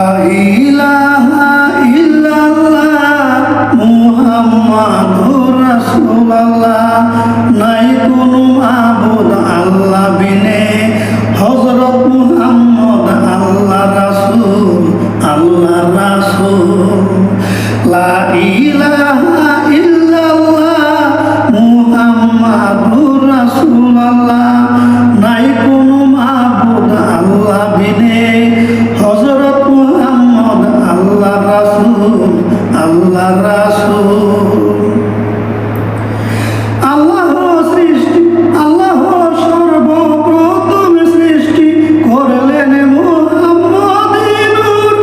ইলাহা ইল্লাল্লাহ মুহাম্মাদুর রাসূলুল্লাহ নাই কোনো মাবুদ আল্লাহ বিনে হযরত মুহাম্মদ আল্লাহ রাসূল লা ইলাহা ইল্লাল্লাহ মুহাম্মাদুর রাসূলুল্লাহ নাই কোনো মাবুদ আল্লাহ বিনে হযরত মুহাম্মদ আল্লাহ রাসূল আল্লাহ সৃষ্টি আল্লাহ সর্বপ্রথম সৃষ্টি করলেন মুহাম্মদের নূর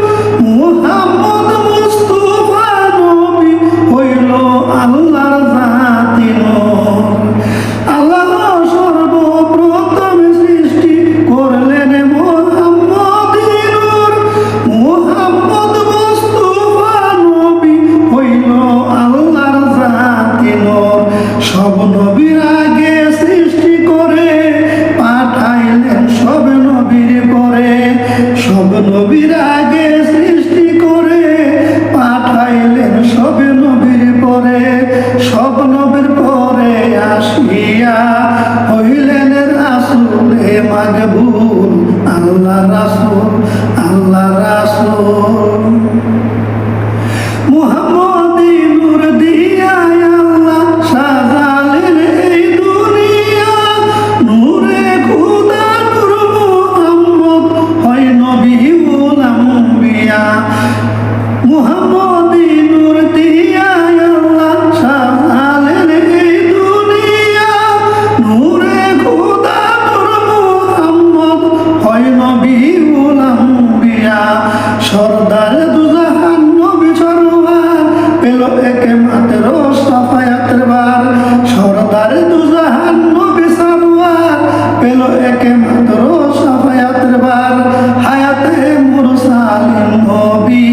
মুহাম্মদ মুস্তাফা নবী হইল আল্লাহর জাতি নূর আল্লাহ সর্বপ্রথম সৃষ্টি করলেন মুহাম্মদের নূর মুহাম্মদ মুস্তাফা নবী হইল আল্লাহর জাতি নূর সব নবীর আগে সৃষ্টি করে পাঠাইলেন সব নবীর পরে সব নবীর আগে সৃষ্টি করে পাঠাইলেন সব নবীর পরে সব নবীর পরে আসিয়া হইলেন রাসূলে মাকবুল আল্লাহ রাসূল মুহাম্মদি নূর দিয়া আল্লাহ সাজালেন এই দুনিয়া নূরে খোদা নূর মুহাম্মদ হয় নবীউল আম্বিয়া মুহাম্মদি নূর দিয়া আল্লাহ সাজালেন এই দুনিয়া নূরে খোদা নূর মুহাম্মদ হয় নবীউল আম্বিয়া সরদার দুজাহান নবী সরওয়ার পেল একমাত্র সাফায়াতের বার সরদার দুজাহান নবী সরওয়ার পেল একমাত্র সাফায়াতের বার হায়াতে মুরসালিন নবী